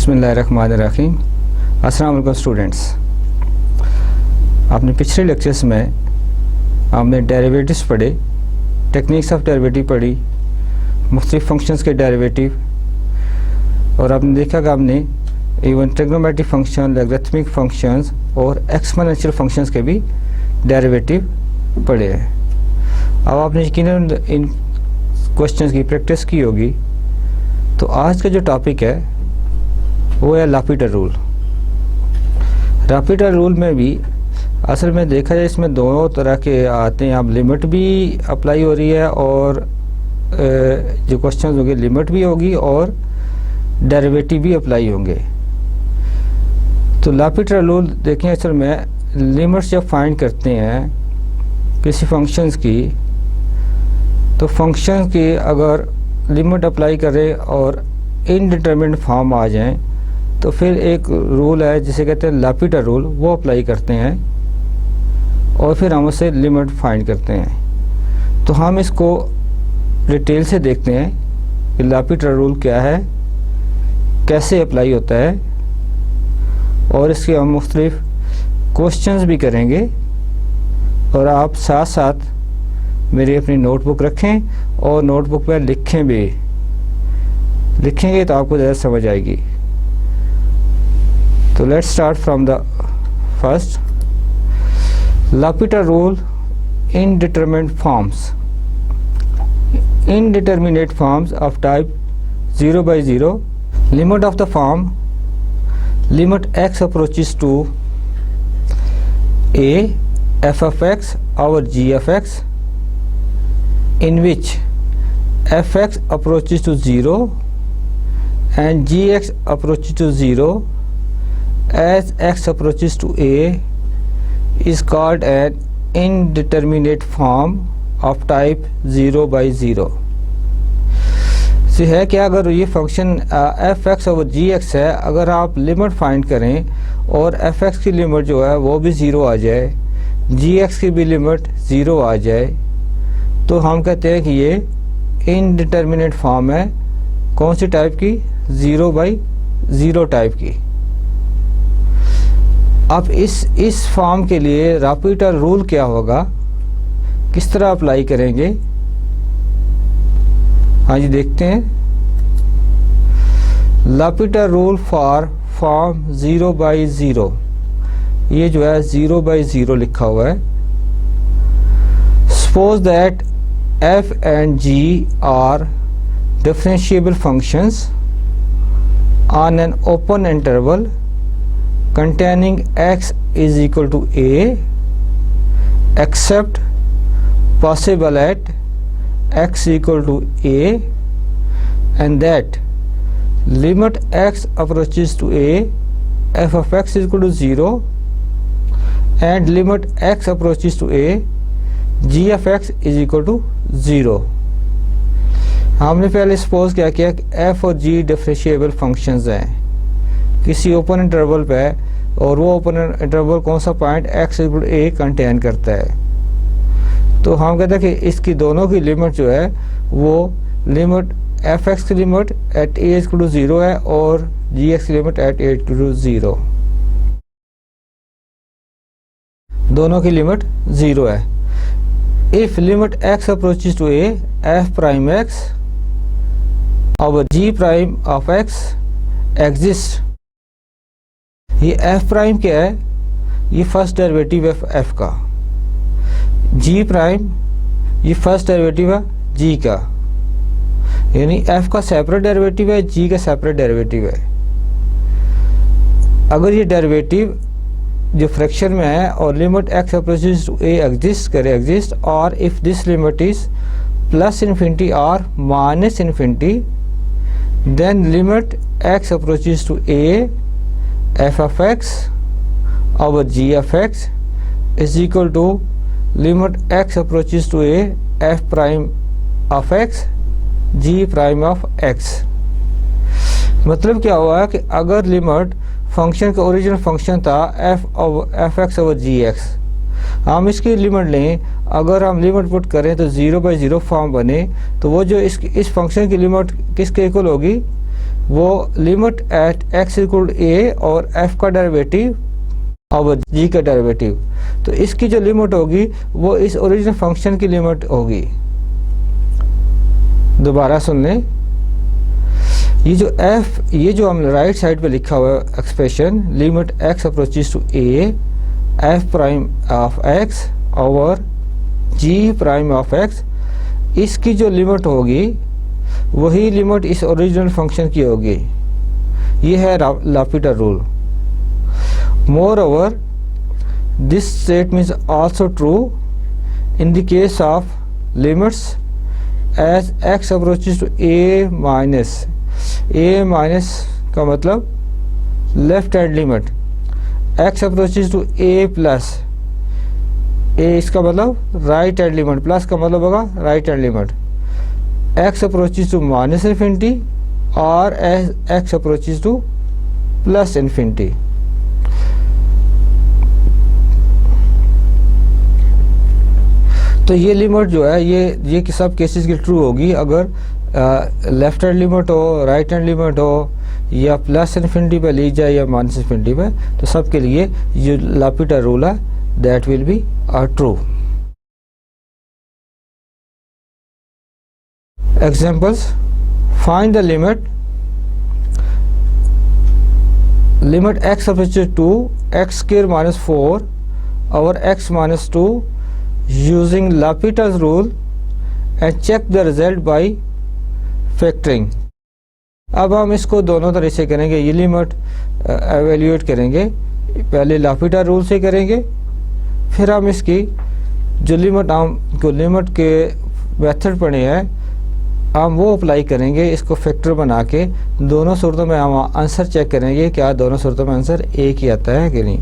बिस्मिल्लाहिर्रहमानिर्रहीम। अस्सलाम वालेकुम स्टूडेंट्स। आपने पिछले लेक्चर्स में आपने डेरिवेटिव्स पढ़े, टेक्निक्स ऑफ डेरिवेटिव पढ़ी, मुख्तलिफ फंक्शंस के डेरिवेटिव, और आपने देखा कि आपने even trigonometric function, logarithmic functions और एक्सपोनेंशियल फंक्शंस के भी डेरिवेटिव पढ़े हैं। अब आपने यकीनन इन क्वेश्चंस की प्रैक्टिस की होगी। तो आज का जो टॉपिक है वो है लापिटर रूल। लापिटर रूल में भी असल में देखा जाए इसमें दोनों तरह के आते हैं। अब लिमिट भी अप्लाई हो रही है और जो क्वेश्चंस होंगे लिमिट भी होगी और डेरिवेटिव भी अप्लाई होंगे। तो लापिटर रूल देखें, असल में लिमिट्स जब फाइंड करते हैं किसी फंक्शंस की, तो फंक्शन की अगर लिमिट अप्लाई करें और इनडिटरमिनेट फॉर्म आ जाएं तो फिर एक रूल है जिसे कहते हैं लापिटर रूल, वो अप्लाई करते हैं और फिर हम उससे लिमिट फाइंड करते हैं। तो हम इसको डिटेल से देखते हैं कि लापिटर रूल क्या है, कैसे अप्लाई होता है, और इसके हम मुख्तलिफ क्वेश्चंस भी करेंगे। और आप साथ साथ मेरी अपनी नोटबुक रखें और नोटबुक पर लिखें भी, लिखेंगे तो आपको ज़्यादा समझ आएगी। तो let's start from the first. L'Hopital rule, indeterminate forms. Indeterminate forms of type 0 by 0. Limit of the form, limit x approaches to a f of x over g of x, in which fx approaches to 0 and gx approaches to 0 as x approaches to a, is called an indeterminate form of type 0 by 0. है क्या, अगर ये function F x और g x है, अगर आप limit find करें और एफ एक्स की लिमिट जो है वो भी ज़ीरो आ जाए, जी एक्स की भी लिमिट ज़ीरो आ जाए, तो हम कहते हैं कि ये इनडिटरमिनेट फॉर्म है। कौन सी टाइप की? 0 बाई 0 टाइप की। अब इस फॉर्म के लिए लापिटर रूल क्या होगा, किस तरह अप्लाई करेंगे? हाँ जी, देखते हैं। लापिटर रूल फॉर फॉर्म 0 बाई 0, ये जो है 0 बाई 0 लिखा हुआ है। Suppose that f and g are differentiable functions on an open interval containing x is equal to a except possible at x equal to a, and that limit x approaches to a, f of x is equal to 0 and limit x approaches to a, g of x is equal to 0। हमने पहले suppose क्या किया कि f और g differentiable functions हैं किसी open interval पे, और वो ओपन इंटरवल कौन सा point x equal a contain करता है। तो हम कहते हैं कि इसकी दोनों की लिमिट जो है वो लिमिट एफ एक्स की limit at a equal to 0 है और जी एक्स की limit at a equal to 0, दोनों की लिमिट 0 है। If limit x approaches to a, f prime x over g prime of x exists। ये f prime क्या है? ये फर्स्ट डेरिवेटिव है f का। g प्राइम ये फर्स्ट डेरिवेटिव है g का, यानी f का सेपरेट डेरिवेटिव है, g का सेपरेट डेरिवेटिव है। अगर ये डेरिवेटिव जो फ्रैक्शन में है और limit x approaches to a exist करे, एग्जिस्ट, और if this limit is plus infinity और minus infinity, then limit x approaches to a f of x over g of x is equal to limit x approaches to a f prime of x g prime of x। मतलब क्या हुआ कि अगर limit function का original function था F x over जी x, हम इसकी limit लें, अगर हम लिमिट पुट करें तो 0 बाई 0 फॉर्म बने, तो वो जो इस फंक्शन की लिमिट किसके इक्वल होगी? वो limit at x equal to a और f का डेरिवेटिव और g का डेरिवेटिव, तो इसकी जो लिमिट होगी वो इस ओरिजिनल फंक्शन की लिमिट होगी। दोबारा सुन लें, ये जो f, ये जो हम राइट साइड पे लिखा हुआ है expression limit x approaches to a f prime of x over g prime of x, इसकी जो लिमिट होगी वही लिमिट इस ओरिजिनल फंक्शन की होगी। ये है L'Hopital rule. Moreover this statement is also true in the case of limits as x approaches to a minus का मतलब left hand limit, x approaches to a plus a इसका मतलब right hand limit, plus का मतलब होगा right hand limit, x approaches to minus infinity और x approaches to plus infinity. तो ये लिमिट जो है ये सब केसेस की ट्रू होगी अगर लेफ्ट हैंड लिमिट हो, राइट हैंड लिमिट हो, या प्लस इन्फिनिटी पे ली जाए या माइनस इन्फिनिटी पे, तो सब के लिए जो लापिटर रूल है that will be true. Examples: find the limit x approaches to x square minus 4 over x minus 2 using L'Hopital's rule and check the result by factoring। अब हम इसको दोनों तरह से करेंगे, ये लिमिट एवेल्यूएट करेंगे, पहले L'Hopital रूल से करेंगे, फिर हम इसकी जो लिमिट के मेथड पढ़े हैं हम वो अप्लाई करेंगे, इसको फैक्टर बना के दोनों सूरतों में हम आंसर चेक करेंगे क्या दोनों सूरतों में आंसर एक ही आता है कि नहीं।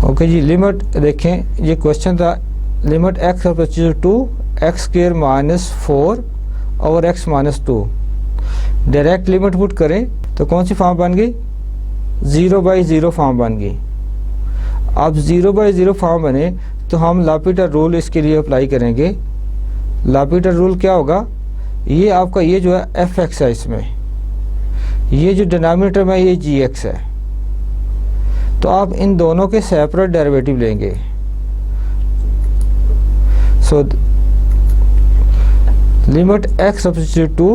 ओके जी, लिमिट देखें, ये क्वेश्चन था limit x approaches to x square minus 4 और x minus 2। Direct limit put करें तो कौन सी फॉर्म बन गई, 0/0 फॉर्म बन गई। अब 0/0 फॉर्म बने तो हम L'Hopital रूल इसके लिए अप्लाई करेंगे। L'Hopital रूल क्या होगा, ये आपका ये जो है fx है, इसमें ये जो डिनोमिनेटर में ये gx है, तो आप इन दोनों के सेपरेट डेरिवेटिव लेंगे। So limit x approaches to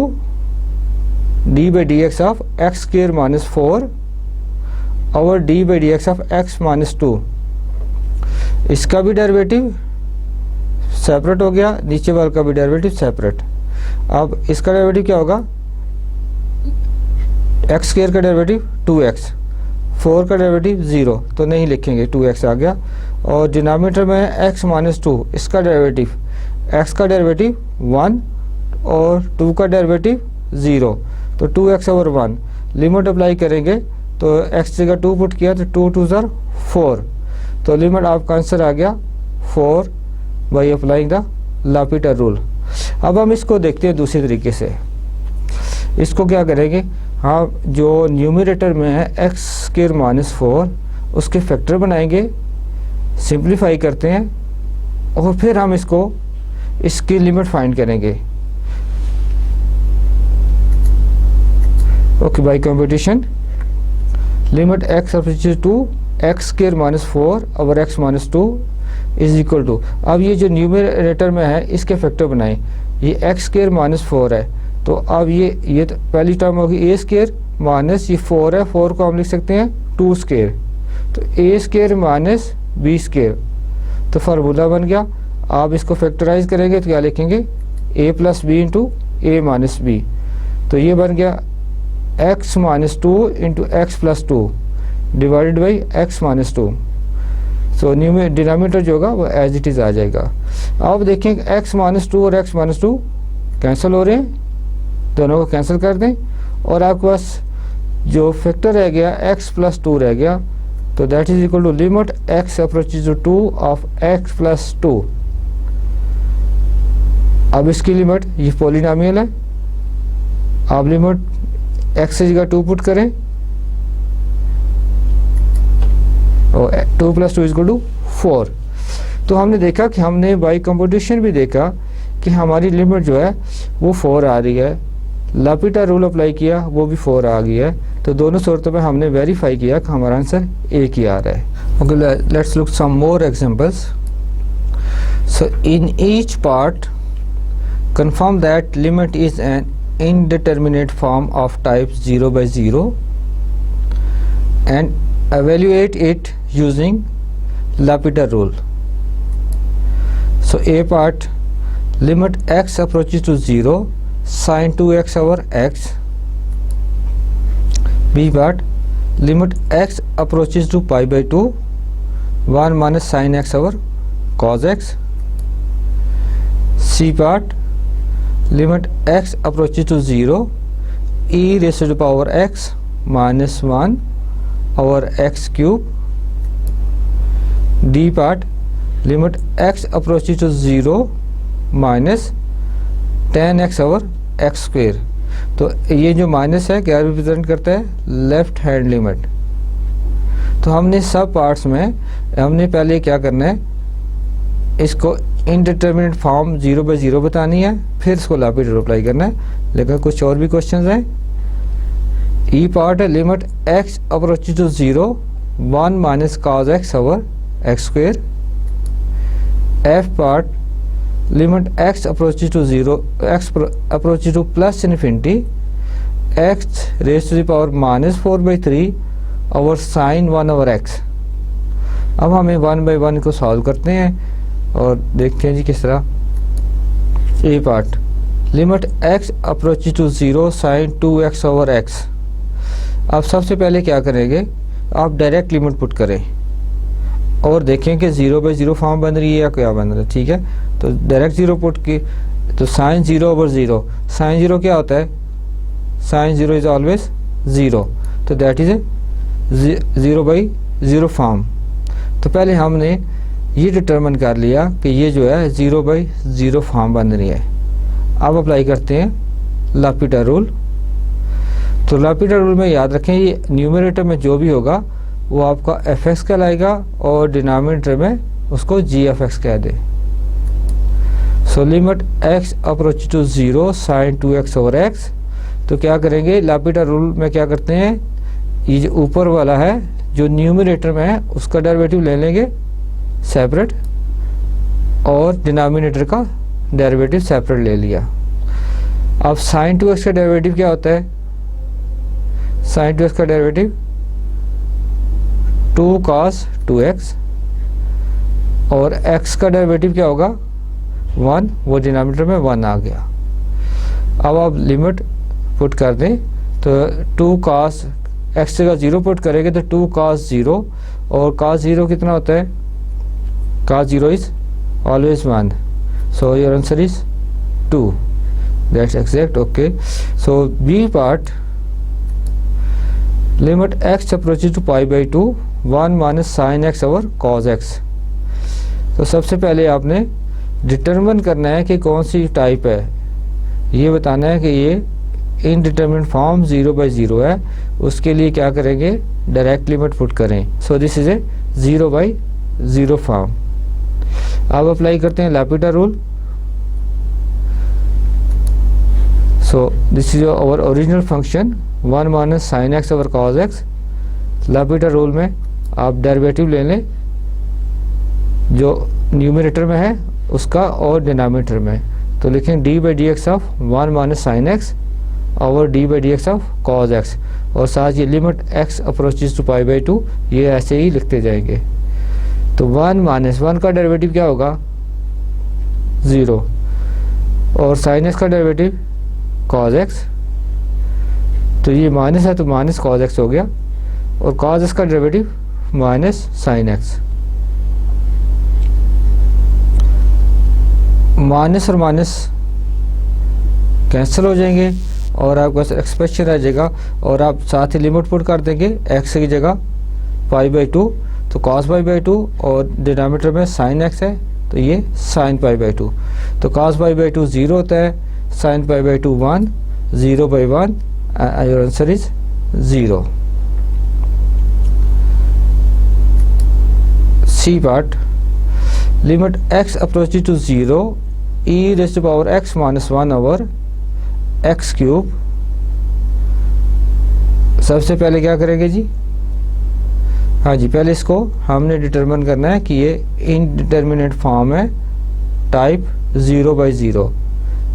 d/dx of x square minus 4 और d/dx ऑफ x माइनस 2, इसका भी डेरिवेटिव सेपरेट हो गया, नीचे वाले का भी डेरिवेटिव सेपरेट। अब इसका डेरिवेटिव क्या होगा, x स्क्वायर का डेरिवेटिव 2x, 4 का डेरिवेटिव 0 तो नहीं लिखेंगे, 2x आ गया, और डिनोमिनेटर में x माइनस 2, इसका डेरिवेटिव x का डेरिवेटिव 1 और 2 का डेरिवेटिव 0, तो 2x ओवर 1। लिमिट अप्लाई करेंगे तो x जगह 2 पुट किया तो 2 2 ज़र 4, तो लिमिट आपका आंसर आ गया 4 by applying the L'Hopital rule. अब हम इसको देखते हैं दूसरे तरीके से। इसको क्या करेंगे, हाँ जो न्यूमरेटर में है x स्क्वायर माइनस 4 उसके फैक्टर बनाएंगे, सिंप्लीफाई करते हैं और फिर हम इसकी लिमिट फाइंड करेंगे। Okay, by computation limit x approaches to x square minus 4 और x minus 2 is equal to, अब ये जो न्यूमरेटर में है इसके फैक्टर बनाएं, ये x स्क्वायर माइनस 4 है, तो अब ये तो पहली टर्म होगी a स्क्वायर माइनस ये 4 है, 4 को हम लिख सकते हैं 2 स्क्वायर, तो a square minus b square, तो फार्मूला बन गया। आप इसको फैक्टराइज करेंगे तो क्या लिखेंगे, a plus b into a minus b, तो ये बन गया x minus 2 into x plus 2 divided by x minus 2। So denominator जो होगा वो एज इट इज़ आ जाएगा। अब देखें x माइनस 2 और x माइनस 2 कैंसिल हो रहे हैं, दोनों को कैंसिल कर दें और आपके पास जो फैक्टर रह गया x प्लस 2 रह गया, तो that is equal to limit x approaches to 2 of x plus 2। अब इसकी लिमिट, ये पॉलिनोमियल है, आप लिमिट x की जगह 2 पुट करें और 2 प्लस 2 इज इक्वल टू 4। तो हमने देखा कि हमने बाई कंप्यूटेशन भी देखा कि हमारी लिमिट जो है वो 4 आ रही है, लापिटा रूल अप्लाई किया, वो भी 4 आ गया है। तो दोनों सूरतों में हमने वेरीफाई किया कि हमारा आंसर एक ही आ रहा है। Okay, let's look some more examples. So in each part confirm that limit is an indeterminate form of type 0 by 0 and evaluate it using L'Hopital rule. So A part, limit x approaches to 0 sin 2x over x. B part, limit x approaches to pi by 2 1 minus sin x over cos x. C part, limit x approaches to 0 e raised to the power x minus 1 over x cube. D part, limit x approaches to 0 minus tan x over x square. तो ये जो minus है क्या represent करता है? Left hand limit. तो हमने सब पार्ट्स में हमने पहले क्या करना है, इसको इनडिटर्मिनेट फॉर्म 0 बाई 0 बतानी है, फिर इसको L'Hopital अप्लाई करना है। लेकिन कुछ और भी क्वेश्चंस हैं। ई पार्ट है, limit x approaches to 0 1 minus cos x over x square. F part, limit x approaches to 0 x approaches to plus infinity x raise to the power minus 4/3 over sine 1 over x। अब हमें 1 by 1 को solve करते हैं और देखते हैं जी किस तरह। A part, limit x approaches to 0 sine 2x over x। अब सबसे पहले क्या करेंगे, आप डायरेक्ट लिमिट पुट करें और देखें कि 0 बाई 0 फॉर्म बन रही है या क्या बन रहा है। ठीक है, तो डायरेक्ट 0 पुट की, तो साइन 0 ओवर 0, साइन 0 क्या होता है? साइन 0 इज ऑलवेज 0, तो that is a 0 by 0 form. तो पहले हमने ये डिटरमिन कर लिया कि ये जो है 0 बाई 0 फॉर्म बन रही है। अब अप्लाई करते हैं L'Hopital रूल। तो L'Hopital रूल में याद रखें, ये न्यूमरेटर में जो भी होगा वो आपका fx कहलाएगा और डिनोमिनेटर में उसको gfx कह दे। So limit x approach to 0 sine 2x over x। तो क्या करेंगे, L'Hopital रूल में क्या करते हैं, ये जो ऊपर वाला है जो न्यूमरेटर में है उसका डेरिवेटिव ले लेंगे सेपरेट और डिनोमिनेटर का डेरिवेटिव सेपरेट ले लिया। अब साइन 2x का डेरिवेटिव क्या होता है? साइन 2x का डेरिवेटिव 2 cos 2x और x का डेरिवेटिव क्या होगा? 1, वो डिनोमिनेटर में 1 आ गया। अब आप लिमिट पुट कर दें तो 2 cos x जगह 0 पुट करेंगे तो 2 cos 0 और cos 0 कितना होता है? cos 0 is always 1, so your answer is 2. That's exact. Okay, so B part, limit x approaches to pi by 2 1 minus sin x over cos x। तो सबसे पहले आपने डिटरमिन करना है कि कौन सी टाइप है, ये बताना है कि ये इनडिटरमिनेट फॉर्म 0 बाई 0 है। उसके लिए क्या करेंगे, डायरेक्ट लिमिट पुट करें। So this is a 0 by 0 form. अब अप्लाई करते हैं L'Hopital rule. So this is our original function 1 minus sine x over cos x। L'Hopital rule में आप डेरिवेटिव ले लें जो न्यूमरेटर में है उसका और डिनोमिनेटर में। तो लिखें d by D x of 1 minus sine x over d by D x of cos x और साथ ये limit x approaches to pi by 2, ये ऐसे ही लिखते जाएंगे। तो 1 माइनस 1 का डेरिवेटिव क्या होगा? 0 और साइन x का डेरिवेटिव cos x, तो ये माइनस है तो माइनस cos x हो गया और cos x का derivative minus sine x। Minus और माइनस कैंसिल हो जाएंगे और आपका एक्सप्रेशन आ जाएगा और आप साथ ही लिमिट पुट कर देंगे x की जगह पाई बाई 2, तो cos पाई बाई 2 और डिनोमिनेटर में साइन x है तो ये साइन पाई बाई 2। तो cos पाई बाई 2 0 होता है, sine pi by 2 1, 0 by 1, your answer is 0। C part, limit x approaches to 0 e raise to power x minus 1 over x cube सबसे पहले क्या करेंगे जी, हाँ जी, पहले इसको हमने डिटरमिन करना है कि ये इनडिटर्मिनेट फॉर्म है, टाइप 0/0।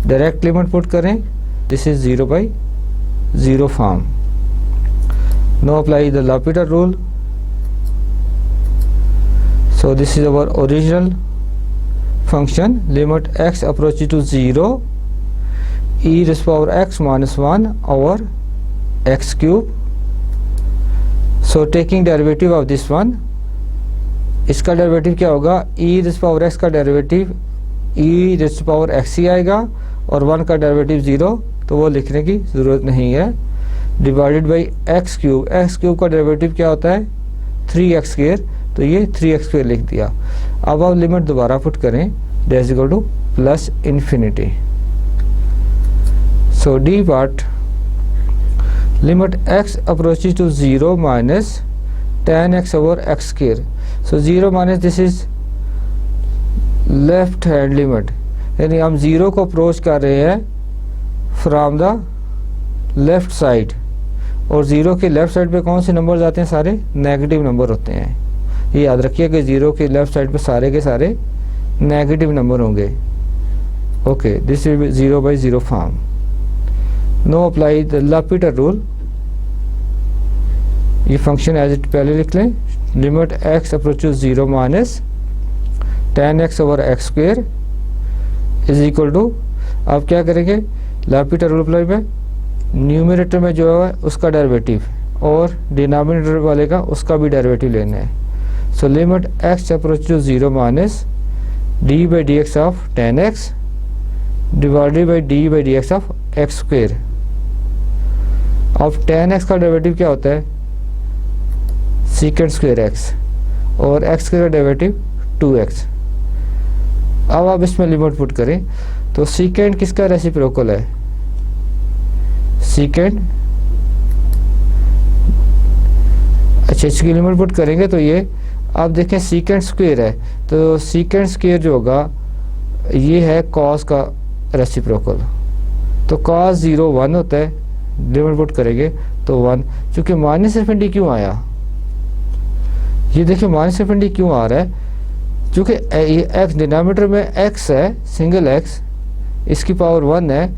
डायरेक्ट लिमिट पुट करें, this is 0/0 form. No apply the L'Hopital rule, so this is our original function, limit x approaches to 0, e raised to power x minus 1 over x cube। So taking derivative of this one, इसका derivative क्या होगा, e raised to power x का derivative e raised to power x ही आएगा, और 1 का derivative 0, तो वो लिखने की ज़रूरत नहीं है। Divided by x cube, x cube का डेरिवेटिव क्या होता है 3x स्क्वायर, तो ये 3x स्क्वायर लिख दिया। अब आप लिमिट दोबारा पुट करें, that is equal to plus infinity. So D part, limit x approaches to 0 minus tan x over x square. So 0 minus this is left hand limit, यानी हम 0 को अप्रोच कर रहे हैं फ्रॉम द लेफ्ट साइड, और 0 के left side पे कौन से नंबर आते हैं, सारे नेगेटिव नंबर होते हैं। ये याद रखिए कि 0 के लेफ्ट साइड पे सारे के सारे नेगेटिव नंबर होंगे। Okay, this is 0/0 form. No apply the L'Hopital rule, ये फंक्शन एज इट पहले लिख लें, limit x approaches 0 minus tan x over x square is equal to, अब क्या करेंगे L'Hopital रूल अप्लाई में, न्यूमरेटर में जो है उसका डेरिवेटिव और डिनोमिनेटर वाले का उसका भी डेरिवेटिव लेना है। So limit x approach to 0 minus d/dx of tan x divided by d/dx of x square. अब tan x का डेरिवेटिव क्या होता है, सीकेंड स्क्वायर x, और x स्क्वायर का डेरिवेटिव 2x। अब आप इसमें लिमिट पुट करें, तो सीकेंड किसका रेसिप्रोकल है, सीकेंड, अच्छा इसकी लिमिट पुट करेंगे तो ये आप देखें सीकेंड स्क्वायर है, तो सीकेंड स्क्वायर जो होगा ये है कॉस का रेसिप्रोकल, तो कॉस 0 1 होता है, लिमिट पुट करेंगे तो 1। चूंकि माइनस इन्फिनिटी क्यों आया, ये देखिए माइनस इन्फिनिटी क्यों आ रहा है, चूंकि एक्स डिनोमिनेटर में x है, सिंगल x, इसकी पावर 1 है।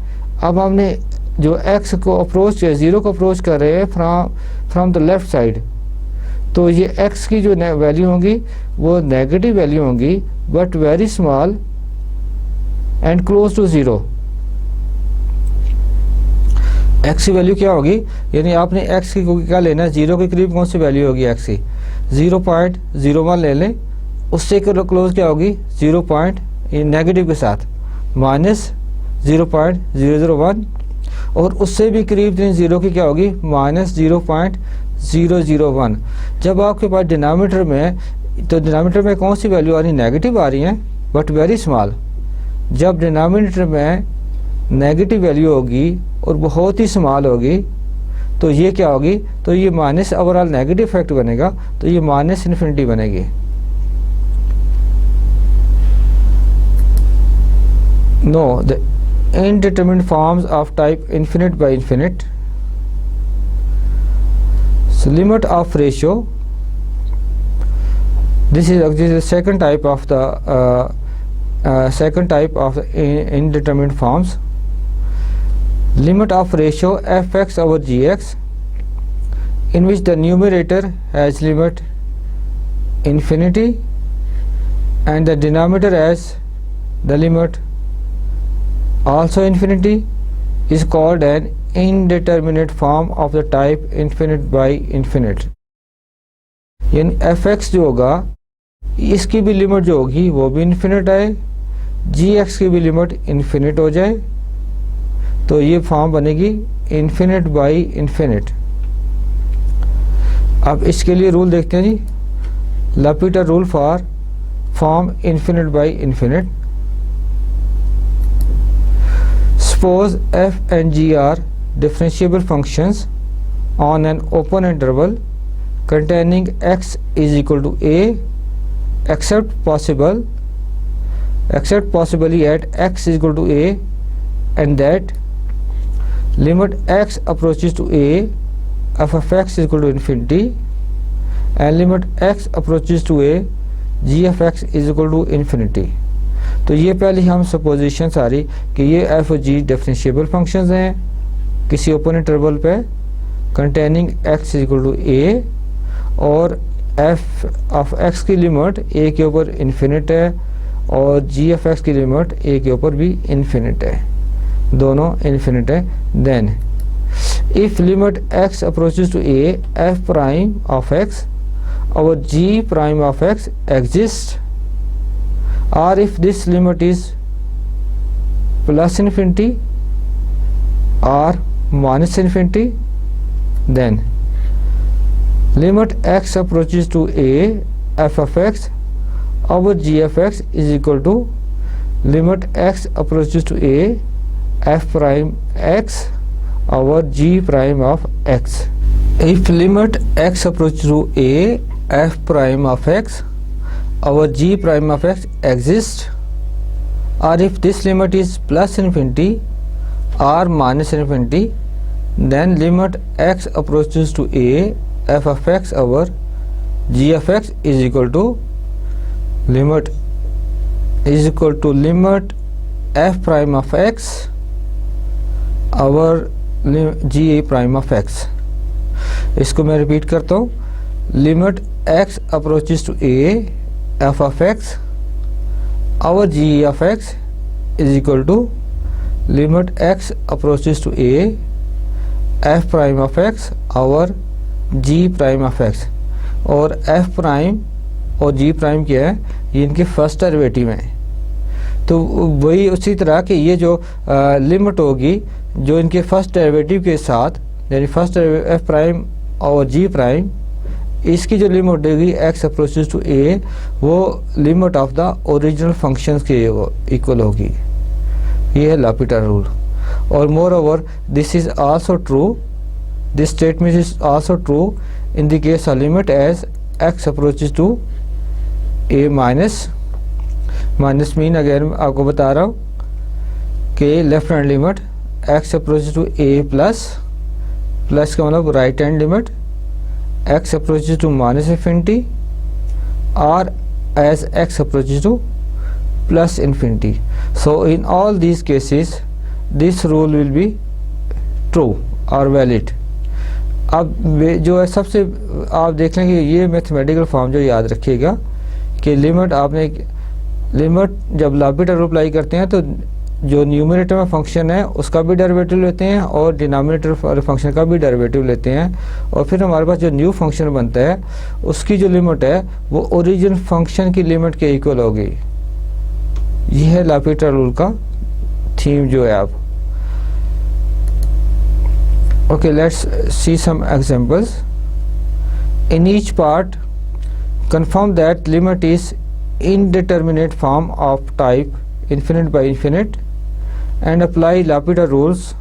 अब हमने जो x को अप्रोच 0 को अप्रोच कर रहे हैं फ्रॉम द लेफ्ट साइड, तो ये x की जो वैल्यू होंगी वो नेगेटिव वैल्यू होंगी, but very small and close to 0। x की वैल्यू क्या होगी, यानी आपने x की क्या लेना है, 0 के करीब कौन सी वैल्यू होगी x की, 0.01 ले लें, उससे क्लोज क्या होगी 0. नेगेटिव के साथ माइनस 0.001, और उससे भी करीब 0 की क्या होगी माइनस 0.001। जब आपके पास डिनोमिनेटर में, तो डिनोमिनेटर में कौन सी वैल्यू आ रही है, नेगेटिव आ रही है बट वेरी स्मॉल। जब डिनोमिनेटर में नेगेटिव वैल्यू होगी और बहुत ही स्मॉल होगी, तो ये क्या होगी, तो ये माइनस ओवरऑल नेगेटिव इफेक्ट बनेगा, तो ये माइनस इन्फिनिटी बनेगी। No, the indeterminate forms of type infinite by infinite. So limit of ratio, this is the second type of the indeterminate forms. Limit of ratio fx over gx, in which the numerator has limit infinity and the denominator has the limit also infinity, is called an indeterminate form of the type infinite by infinite। यानी fx जो होगा इसकी भी limit जो होगी वो भी infinite आए, gx की भी लिमिट इन्फिनिट हो जाए, तो ये फॉर्म बनेगी इन्फिनिट बाई इन्फिनिट। अब इसके लिए रूल देखते हैं जी, L'Hopital rule for form infinite by infinite. Suppose f and g are differentiable functions on an open interval containing x is equal to a, except possibly at x is equal to a, and that limit x approaches to a f of x is equal to infinity and limit x approaches to a g of x is equal to infinity। तो ये पहले हम supposition सारी कि ये f और g differentiable functions हैं किसी ओपन इंटरवल पे containing x is equal to a और f ऑफ x की लिमिट a के ऊपर इन्फिनिट है और g ऑफ x की लिमिट a के ऊपर भी इन्फिनिट है, दोनों इन्फिनिट है। Then if limit x approaches to a f prime of x और g prime of x exist or if this limit is plus infinity or minus infinity, then limit x approaches to a f of x over g of x is equal to limit x approaches to a f prime x over g prime of x। If limit x approaches to a f prime of x our g prime of x exists or if this limit is plus infinity or minus infinity, then limit x approaches to a f of x over g of x is equal to limit f prime of x over g prime of x। इसको मैं repeat करता हूँ, limit x approaches to a f of x our g of x is equal to limit x approaches to a f prime of x our g prime of x। और f prime और g prime क्या है, ये इनके first derivative हैं। तो वही उसी तरह कि ये जो लिमिट होगी जो इनके फर्स्ट डेरिवेटिव के साथ यानी फर्स्ट f प्राइम और g प्राइम, इसकी जो लिमिट होगी x अप्रोचेस टू a वो limit of the original functions के इक्वल होगी। ये है लापिटा रूल। और moreover this is also true, this statement is also true in the case of limit as x approaches to a minus mean again आपको बता रहा हूँ कि left hand limit x approaches to a plus का मतलब right hand limit x approaches to minus infinity or as x approaches to plus infinity। So in all these cases this rule will be true or valid। अब जो है सबसे आप देख लेंगे ये मैथमेटिकल फॉर्म जो याद रखिएगा कि लिमिट जब लापिटा रूल अप्लाई करते हैं तो जो न्यूमरेटर में फंक्शन है उसका भी डेरिवेटिव लेते हैं और डिनोमिनेटर वाले फंक्शन का भी डेरिवेटिव लेते हैं और फिर हमारे पास जो न्यू फंक्शन बनता है उसकी जो लिमिट है वो ओरिजिन फंक्शन की लिमिट के इक्वल होगी। यह है लापिटा रूल का थीम जो है। आप okay, let's see some examples. In each part confirm that limit is indeterminate form of type infinite by infinite and apply L'Hopital rules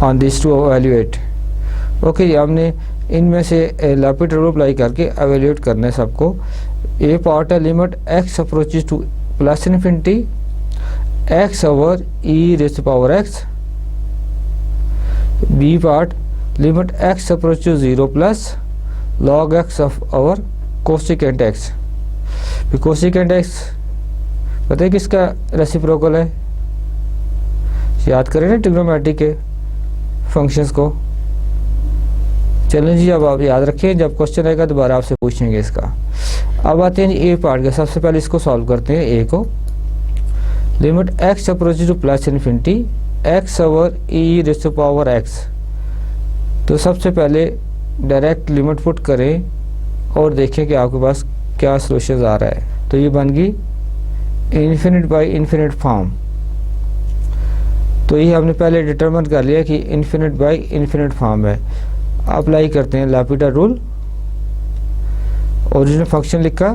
on these to evaluate। Okay, हमने इनमें से L'Hopital rule apply करके evaluate करना है सबको। A part है limit x approaches to plus infinity x over e raise to power x। B part limit x approaches to 0 plus log x of over cosecant x। Cosecant x पता है किसका reciprocal है, याद करें ना trigonometry के functions को। चलें जी, अब आप याद रखें, जब क्वेश्चन आएगा दोबारा आपसे पूछेंगे इसका। अब आते हैं ए पार्ट के। सबसे पहले इसको सॉल्व करते हैं। ए को limit x approaches to plus infinity x over e raise to power x। तो सबसे पहले डायरेक्ट लिमिट पुट करें और देखें कि आपके पास क्या सोल्यूशन आ रहा है। तो ये बन गई इन्फिनिट बाई इन्फिनिट फॉर्म। तो ये हमने पहले डिटरमिन कर लिया कि इन्फिनिट बाई इन्फिनिट फॉर्म है। अप्लाई करते हैं L'Hopital रूल। ओरिजिनल फंक्शन लिखा,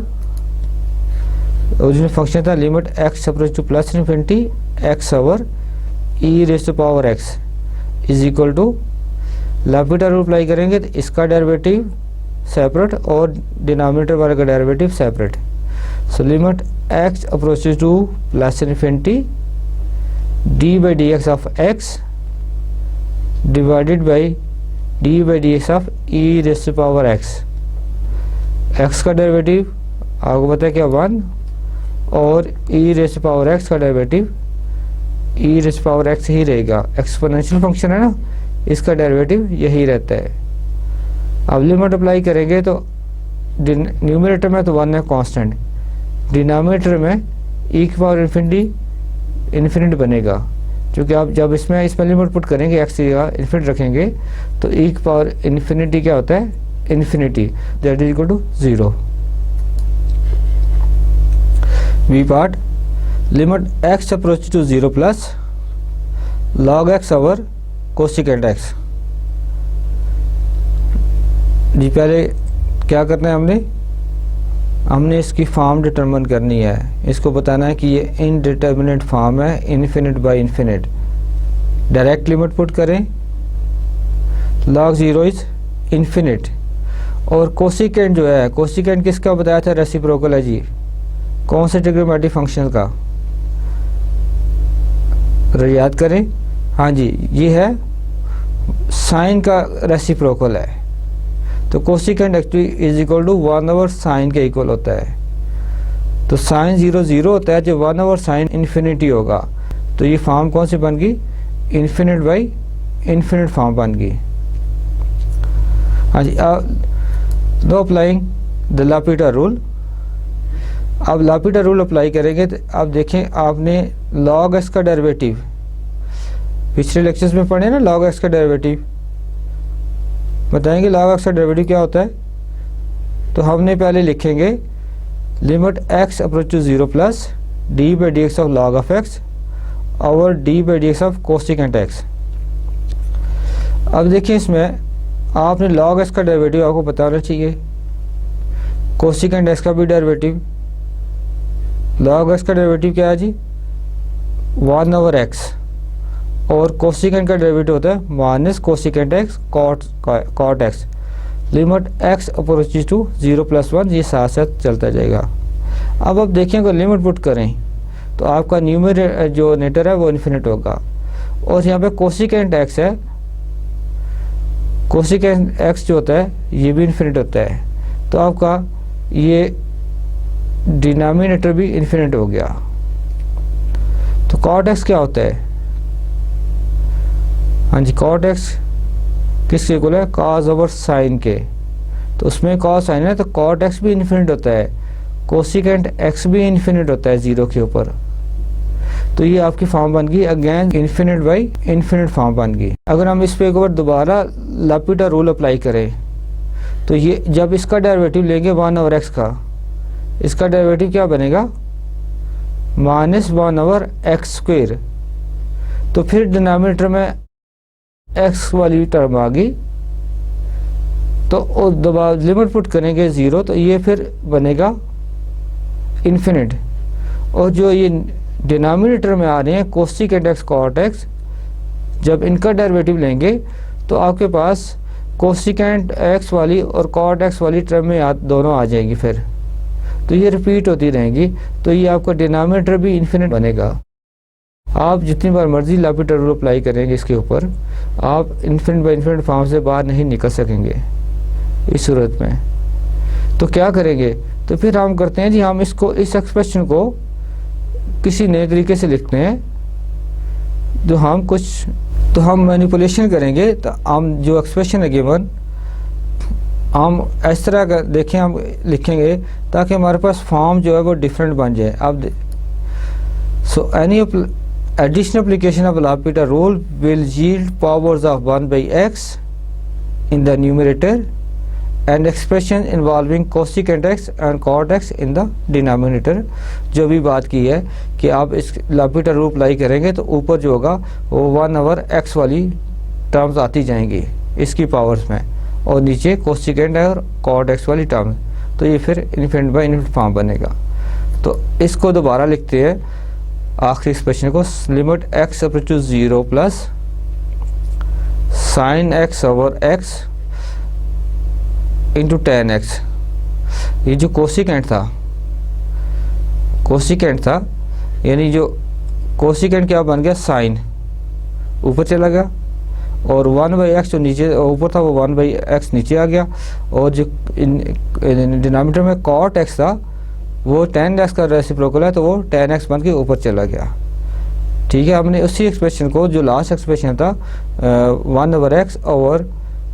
ओरिजिनल फंक्शन था limit x approach to plus infinity x over e raise to power x is equal to L'Hopital rule apply करेंगे तो इसका डेरिवेटिव सेपरेट और denominator वाले का derivative separate. So limit x approaches to plus infinity d by dx of x divided by D by D x of E raise to power x. X का derivative आपको पता है क्या 1, और e raise to power x का derivative e raise to power x ही रहेगा। Exponential function है ना, इसका डेरिवेटिव यही रहता है। अब लिमिट अप्लाई करेंगे तो न्यूमरेटर में तो 1 है कांस्टेंट, डिनोमिनेटर में ई की पावर इन्फिनिटी बनेगा, क्योंकि आप जब इसमें लिमिट पुट करेंगे एक्स का इन्फिनिटी रखेंगे तो ई की पावर इन्फिनिटी क्या होता है, infinity, that is equal to 0। B part, limit x approach to 0 plus log x over cosecant x. जी पहले क्या करना है, हमने इसकी फॉर्म डिटरमिन करनी है। इसको बताना है कि ये इनडिटर्मिनेट फॉर्म है, infinite by infinite. Direct limit put करें, log 0 इज इन्फिनिट, और कोसिकेंट जो है, कोसिकेंट किसका बताया था, रेसिप्रोकल है जी, कौन से ट्रिग्नोमेट्रिक फंक्शन का, याद करें, हाँ जी ये है साइन का रेसिप्रोकल है। तो cosecant actually is equal to 1 over sine के इक्वल होता है। तो साइन 0 0 होता है, जो 1 ओवर साइन इन्फिनिटी होगा। तो ये फॉर्म कौन सी बन गई, इन्फिनिट बाई इन्फिनिट फॉर्म बन गई। हाँ जी, नो अप्लाइंग द लापिटा रूल। अब लापिटा रूल अप्लाई करेंगे तो अब देखें, आपने log x का डेरिवेटिव पिछले लेक्चर्स में पढ़े ना, log x का डेरिवेटिव बताएंगे। log x का डेरिवेटिव क्या होता है, तो हमने पहले लिखेंगे limit x approach to 0 plus D by D x of log of x over D by D x of cosecant x। अब देखिए इसमें आपने log x का डेरिवेटिव आपको पता होना चाहिए, कोसिकेंट x का भी डेरिवेटिव। log x का डेरिवेटिव क्या है जी, 1 ओवर x, और कोसिकेंट का डेरिवेटिव होता है minus cosecant x cot x। Limit x approaches to 0 plus 1, ये साथ साथ चलता जाएगा। अब आप देखें अगर लिमिट पुट करें तो आपका न्यूमरेटर जो नेटर है वो इन्फिनिट होगा, और यहाँ पे कोसिकेंट x है, कोसिकेंट x जो होता है ये भी इन्फिनिट होता है। तो आपका ये डिनोमिनेटर भी इन्फिनिट हो गया। तो कॉट x क्या होता है, हाँ जी कॉट x किसके इक्वल है, कॉस ओवर साइन के। तो उसमें कॉस साइन है तो कॉट x भी इन्फिनिट होता है, कोसिकेंट x भी इन्फिनिट होता है 0 के ऊपर। तो ये आपकी फॉर्म बन गई again infinite by infinite form बन गई। अगर हम इस पे एक बार दोबारा लापिटा रूल अप्लाई करें तो ये जब इसका डेरिवेटिव लेंगे 1 ओवर x का, इसका डेरिवेटिव क्या बनेगा, माइनस 1 ओवर एक्स स्क्वेयर। तो फिर डिनोमिनेटर में x वाली टर्म आ गई, तो दोबारा लिमिट पुट करेंगे 0, तो ये फिर बनेगा इन्फिनिट। और जो ये डिनोमिनेटर में आ रहे हैं कोसिकेंट x कॉट x, जब इनका डेरिवेटिव लेंगे तो आपके पास कोसिकेंट x वाली और कॉट x वाली टर्म में दोनों आ जाएंगी फिर, तो ये रिपीट होती रहेंगी। तो ये आपका डिनोमिनेटर भी इन्फिनिट बनेगा। आप जितनी बार मर्जी लापिटा रूल अप्लाई करेंगे इसके ऊपर, आप इन्फिनिट बाई इन्फिनिट फॉर्म से बाहर नहीं निकल सकेंगे इस सूरत में। तो क्या करेंगे, तो फिर हम करते हैं जी, हम इसको इस एक्सप्रेशन को किसी नए तरीके से लिखते हैं। तो हम मैनिपुलेशन करेंगे, तो हम जो एक्सप्रेशन है गिवन, हम इस तरह का देखें हम लिखेंगे ताकि हमारे पास फॉर्म जो है वो डिफरेंट बन जाए। अब so any additional application of L'Hopital rule will yield powers of 1 by x in the numerator and expression involving cosecant x and cot x in the denominator। जो भी बात की है कि आप इस L'Hopital रूल अप्लाई करेंगे तो ऊपर जो होगा वो 1 ओवर x वाली टर्म्स आती जाएंगी इसकी पावर्स में, और नीचे कोसिकेंट और कॉट x वाली टर्म्स। तो ये फिर इन्फिनिट बाई इन्फिनिट फॉर्म बनेगा। तो इसको दोबारा लिखते हैं आखिरी एक्सप्रेशन को, limit x approach to 0 plus sine x over x into tan X. ये जो कोसिकेंट था यानी जो कोसिकेंट क्या बन गया, साइन ऊपर चला गया, और 1/x जो नीचे ऊपर था वो 1/x नीचे आ गया, और जो डिनोमिनेटर में cot x था वो tan x का रेसिप्रोकल है तो वो tan x बन के ऊपर चला गया। ठीक है, हमने उसी एक्सप्रेशन को जो लास्ट एक्सप्रेशन था 1/x over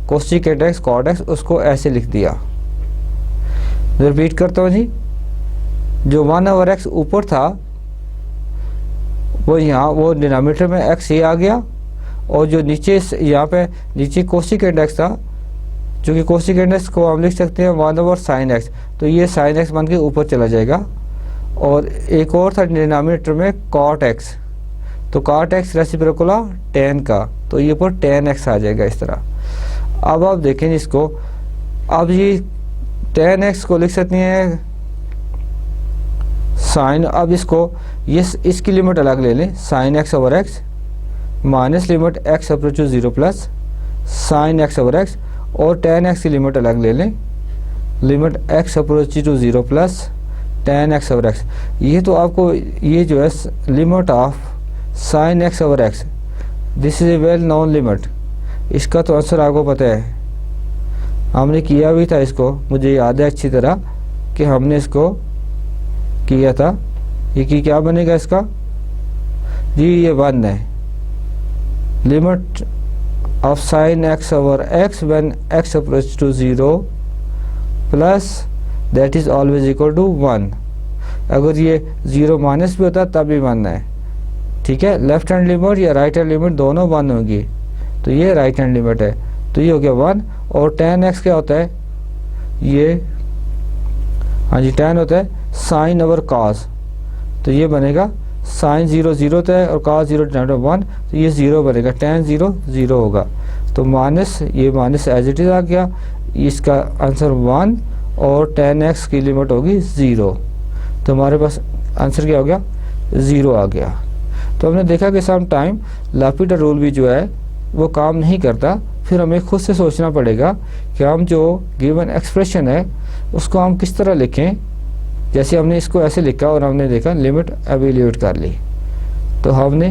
cosecant x cot x उसको ऐसे लिख दिया। रिपीट करता हूँ जी, जो 1/x ऊपर था वो यहाँ वो डिनोमिनेटर में x ये आ गया, और जो नीचे यहाँ पे नीचे कोसेकेंट x था, जो कि कोसेकेंट x को हम लिख सकते हैं 1/sin x, तो ये sin x बन के ऊपर चला जाएगा। और एक और था डिनोमिनेटर में cot x, तो cot x रेसिप्रोकल tan का, तो ये ऊपर tan x आ जाएगा इस तरह। अब आप देखें इसको, अब ये tan x को लिख सकते हैं साइन, अब इसको ये इसकी लिमिट अलग ले लें, sin x over x minus limit x approach to 0 plus sin x over x, और tan x की लिमिट अलग ले लें, limit x approach to 0 plus tan x over x। ये तो आपको ये जो है limit of sin x over x, this is a well known limit, इसका तो आंसर आपको पता है, हमने किया भी था इसको, मुझे याद है अच्छी तरह कि हमने इसको किया था। ये कि क्या बनेगा इसका जी, ये 1 है, limit of sin x over x when x approach to 0 plus that is always equal to 1। अगर ये 0 माइनस भी होता तब भी 1 है। ठीक है, लेफ्ट हैंड लिमिट या राइट हैंड लिमिट दोनों 1 होगी, तो ये राइट हैंड लिमिट है, तो ये हो गया 1। और tan x क्या होता है, ये हाँ जी tan होता है sin ओवर cos, तो ये बनेगा sin 0 0 होता है और cos 0 डिनोमिनेटर 1, तो ये 0 बनेगा, tan 0 0 होगा, तो माइनस ये माइनस एज इट इज आ गया, इसका आंसर 1 और tan x की लिमिट होगी 0, तो हमारे पास आंसर क्या हो गया 0 आ गया। तो हमने देखा कि सम टाइम लापिडा रूल भी जो है वो काम नहीं करता, फिर हमें खुद से सोचना पड़ेगा कि हम जो गिवन एक्सप्रेशन है उसको हम किस तरह लिखें। जैसे हमने इसको ऐसे लिखा और हमने देखा लिमिट एवेल्यूएट कर ली, तो हमने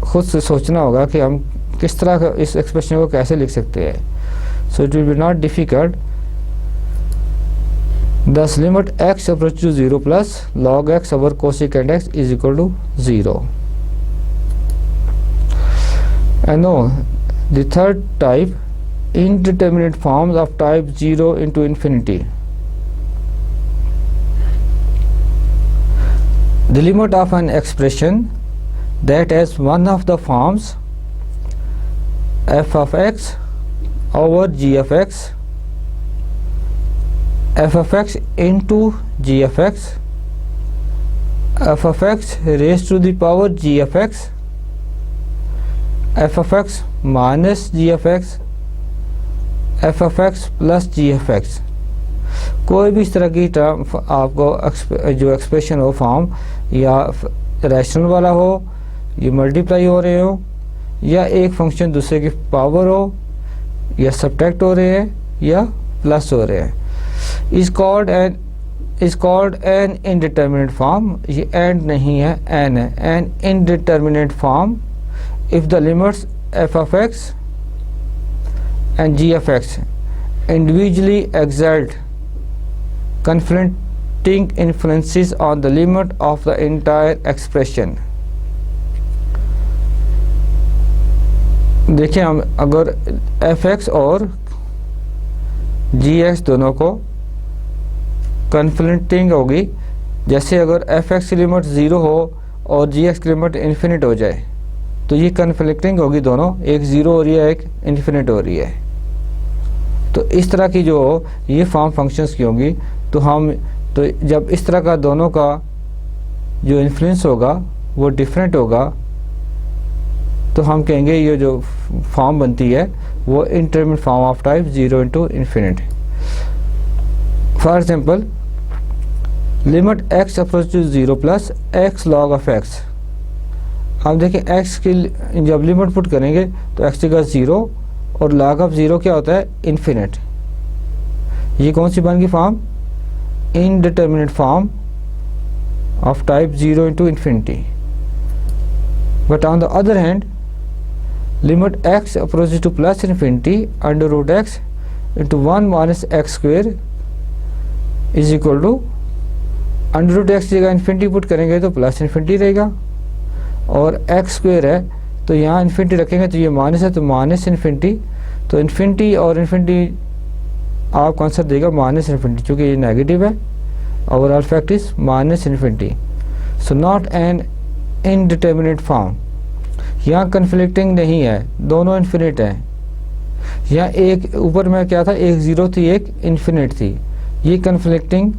खुद से सोचना होगा कि हम किस तरह इस एक्सप्रेशन को कैसे लिख सकते हैं। So it will be not difficult, thus limit x approach to 0 plus log x over cosecant x is equal to 0. And now the third type, indeterminate forms of type 0 into infinity. The limit of an expression that has one of the forms f of x over g of x, f of x into g of x, f of x raised to the power g of x, f of x minus g of x, f of x plus g of x। कोई भी इस तरह की term आपको जो expression हो form, या rational वाला हो, ये मल्टीप्लाई हो रहे हो, या एक फंक्शन दूसरे की पावर हो, या सब्ट्रैक्ट हो रहे हैं या प्लस हो रहे हैं, is called an indeterminate form। ये and नहीं है, n है, an indeterminate form if the limits f of x and g of x individually exert conflicting influences on the limit of the entire expression। देखिए, हम अगर fx और gx दोनों को कन्फ्लिक्टिंग होगी, जैसे अगर fx की लिमिट 0 हो और gx की लिमिट इन्फिनिट हो जाए, तो ये कन्फ्लिक्टिंग होगी दोनों, एक 0 हो रही है एक इन्फिनिट हो रही है। तो इस तरह की जो ये फॉर्म फंक्शंस की होंगी, तो जब इस तरह का दोनों का जो इन्फ्लुएंस होगा वो डिफरेंट होगा, तो हम कहेंगे ये जो फॉर्म बनती है वो intermediate form of type 0 into infinity। For example, limit x approach to 0 plus x log of x। अब देखिए x की जब लिमिट पुट करेंगे तो x का 0 और log of 0 क्या होता है इन्फिनिट। ये कौन सी बन गई form, indeterminate form of type 0 into infinity। But on the other hand limit X approaches to plus infinity under root X into 1 minus X square is equal to under root X जगह infinity put करेंगे तो plus infinity रहेगा, और x square है तो यहाँ infinity रखेंगे तो ये माइनस है तो माइनस इन्फिनिटी, तो इन्फिनिटी और इन्फिनिटी आपको आंसर देगा माइनस इन्फिनिटी, चूँकि ये नेगेटिव है। Overall fact is minus infinity, so not an indeterminate form. यहाँ कन्फ्लिक्टिंग नहीं है, दोनों इन्फिनिट हैं। यहाँ एक ऊपर में क्या था, एक ज़ीरो थी एक इन्फिनिट थी, ये कन्फ्लिक्टिंग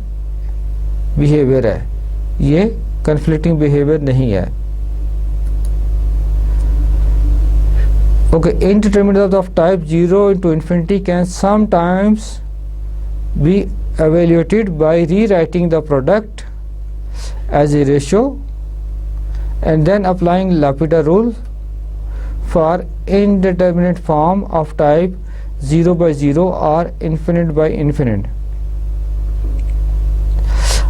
बिहेवियर है, ये कन्फ्लिक्टिंग बिहेवियर नहीं है। Okay, indeterminate of type 0 into infinity can sometimes be evaluated by rewriting the product as a ratio and then applying L'Hopital rule for indeterminate form of type 0 by 0 or infinite by infinite।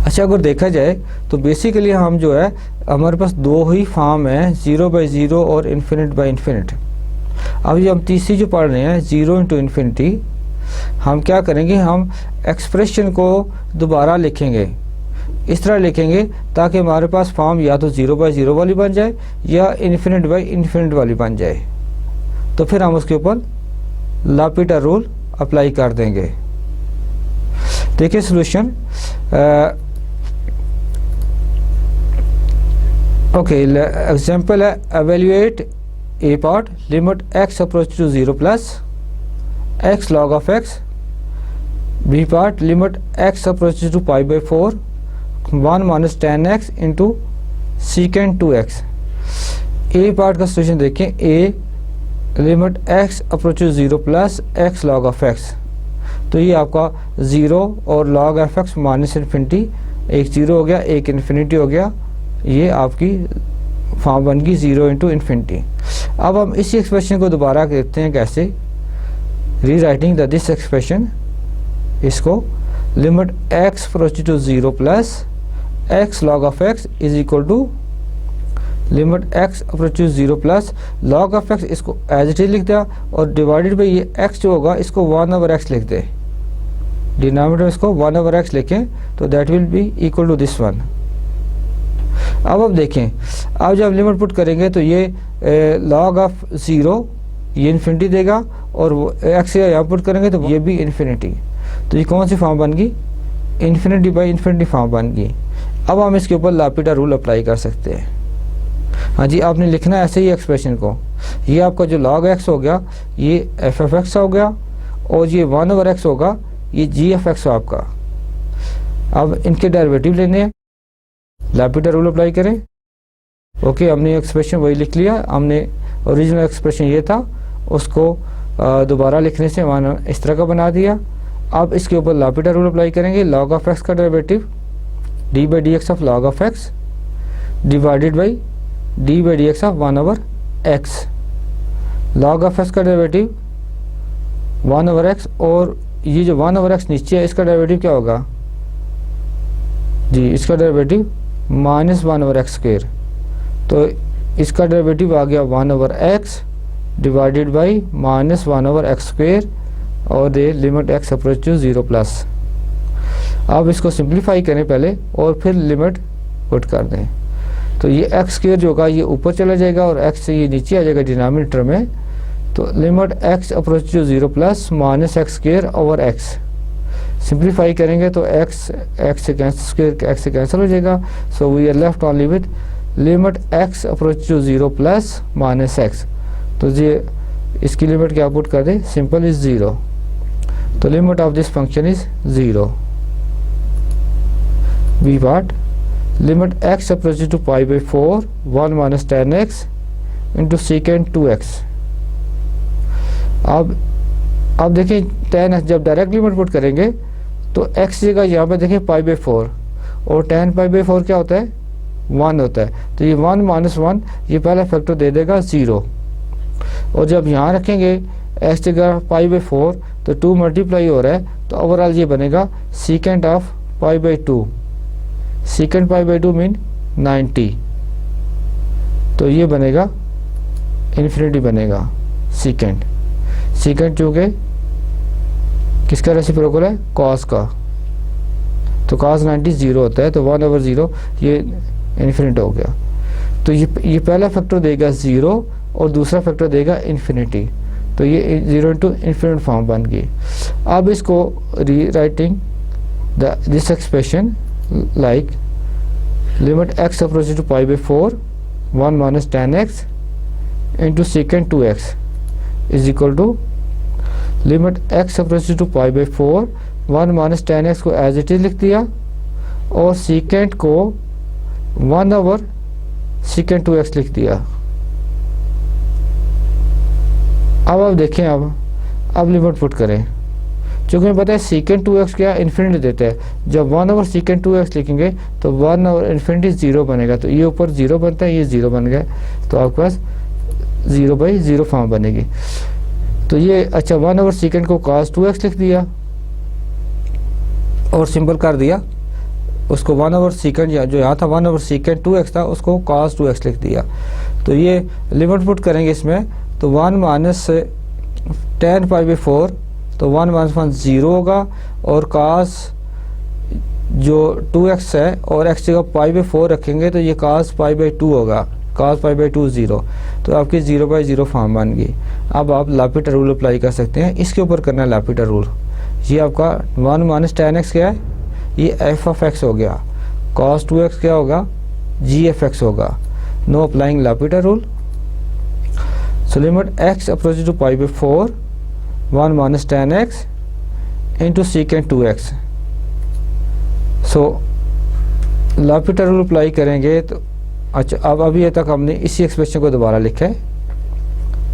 अच्छा, अगर देखा जाए तो basically हम जो है हमारे पास दो ही फॉर्म है, 0 by 0 और इन्फिनिट बाई इन्फिनिट। अब ये हम तीसरी जो पढ़ रहे हैं 0 इंटू इन्फिनिटी, हम क्या करेंगे, हम एक्सप्रेशन को दोबारा लिखेंगे, इस तरह लिखेंगे ताकि हमारे पास फॉर्म या तो 0 बाई 0 वाली बन जाए या इन्फिनिट बाई इन्फिनिट वाली बन जाए। तो फिर हम उसके ऊपर L'Hopital रूल अप्लाई कर देंगे। देखिए सोल्यूशन, ओके एग्जाम्पल है, evaluate A part limit x approach to 0 plus x log of x। B part limit x approaches to pi by 4 1 minus tan x into secant 2x। A part का solution देखें, A limit x approaches 0 plus x log of x, तो ये आपका 0 और log of x minus infinity, एक 0 हो गया एक इन्फिनिटी हो गया, ये आपकी फॉर्म बन गई 0 इंटू इन्फिनिटी। अब हम इसी एक्सप्रेशन को दोबारा देखते हैं कैसे, rewriting the this expression, इसको limit x approach to 0 plus x log of x is equal to limit x approach to 0 plus log of x, इसको एज इट इज लिख दिया, और डिवाइडेड बाई ये x जो होगा इसको 1/x लिख दे, डिनोमिनेटर इसको 1/x लिखें तो that will be equal to this one. अब देखें, अब जब लिमिट पुट करेंगे तो ये log ऑफ 0 ये इन्फिनिटी देगा, और x यहाँ पुट करेंगे तो ये भी इन्फिनिटी, तो ये कौन सी फॉर्म बन गई, इन्फिनिटी बाई इन्फिनिटी फॉर्म बन गई। अब हम इसके ऊपर L'Hopital रूल अप्लाई कर सकते हैं। हाँ जी, आपने लिखना है ऐसे ही एक्सप्रेशन को, ये आपका जो log x हो गया ये f(x) हो गया, और ये 1/x होगा ये g(x) आपका। अब इनके डेरिवेटिव लेने हैं, L'Hopital रूल अप्लाई करें। ओके, हमने एक्सप्रेशन वही लिख लिया, हमने ओरिजिनल एक्सप्रेशन ये था, उसको दोबारा लिखने से माना इस तरह का बना दिया। अब इसके ऊपर L'Hopital रूल अप्लाई करेंगे, log ऑफ x का derivative d by D x of log of x divided by d by D x of 1/x। log of x का डेरिवेटिव 1/x, और ये जो 1/x नीचे है इसका डेरिवेटिव क्या होगा जी, इसका डेरिवेटिव माइनस 1/x स्क्वेयर, तो इसका डेरिवेटिव आ गया 1/x divided by minus 1/x square, और ये limit x approach to 0 plus. अब इसको सिंप्लीफाई करें पहले और फिर लिमिट पुट कर दें, तो ये x स्क्वेयर जो होगा ये ऊपर चला जाएगा और x से ये नीचे आ जाएगा डिनोमिनेटर में, तो limit x approach to 0 plus minus x square over x। Simplify करेंगे तो x से कैंसिल हो जाएगा, so we are left only with limit x approach to 0 plus minus x। तो ये इसकी लिमिट क्या पुट कर दे, सिंपल इज 0, तो limit of this function is 0। B part limit x approach to pi by 4 1 minus tan x into second 2x। अब देखिए tan x जब direct limit put करेंगे तो x जगह यहाँ पे देखिए पाई बाई 4, और tan पाई बाई 4 क्या होता है 1 होता है, तो ये 1 माइनस 1 ये पहला फैक्टर दे देगा 0, और जब यहाँ रखेंगे x जगह पाई बाई 4 तो 2 मल्टीप्लाई हो रहा है, तो ओवरऑल ये बनेगा second of pi by 2, second pi by 2 mean 90, तो ये बनेगा इन्फिनिटी बनेगा। सीकेंट। सीकेंट चूँकि किसका रेसिप्रोकल है, कॉस का, तो cos 90 0 होता है, तो 1/0 ये इन्फिनिट हो गया। तो ये पहला फैक्टर देगा 0 और दूसरा फैक्टर देगा इन्फिनिटी, तो ये 0 इंटू इन्फिनिट फॉर्म बन गई। अब इसको rewriting this expression like limit x approaches to pi by 4 1 minus 10x into second 2x is equal to limit x approaches to pi by 4 1 minus 10x को as it is लिख दिया और secant को 1 second 2x लिख दिया। अब आप देखें, अब लिमिट पुट करें, चूँकि हमें पता है सीकेंट 2x क्या इन्फिनिटी देता है, जब 1 सेकेंड 2x लिखेंगे तो 1 इन्फिनिटी 0 बनेगा, तो ये ऊपर 0 बनता है, ये 0 बन गया, तो आपके पास 0/0 फॉर्म बनेगी। तो ये अच्छा 1 सेकेंड को cos 2x लिख दिया और सिंपल कर दिया उसको 1 सेकेंड, जो यहाँ था 1 सेकेंड 2x था उसको cos 2x लिख दिया। तो ये लिमिट पुट करेंगे इसमें, तो 1 माइनस 10 पाई बाई 4, तो 1 माइनस 1 0 होगा और cos जो 2x है और x जगह पाई बाई 4 रखेंगे तो ये cos पाई बाई 2 होगा, cos पाई बाई 2 0, तो आपकी 0/0 फॉर्म बन गई। अब आप लापिटा रूल अप्लाई कर सकते हैं, इसके ऊपर करना है लापिटा रूल। ये आपका 1 माइनस 10x क्या है, ये f ऑफ x हो गया, cos 2x क्या होगा, g f x होगा। No applying L'Hopital rule, so limit x approaches to pi by 4 1 minus 10x into second 2x। So L'Hopital rule apply करेंगे तो अच्छा, अब अभी ये तक हमने इसी एक्सप्रेशन को दोबारा लिखा है,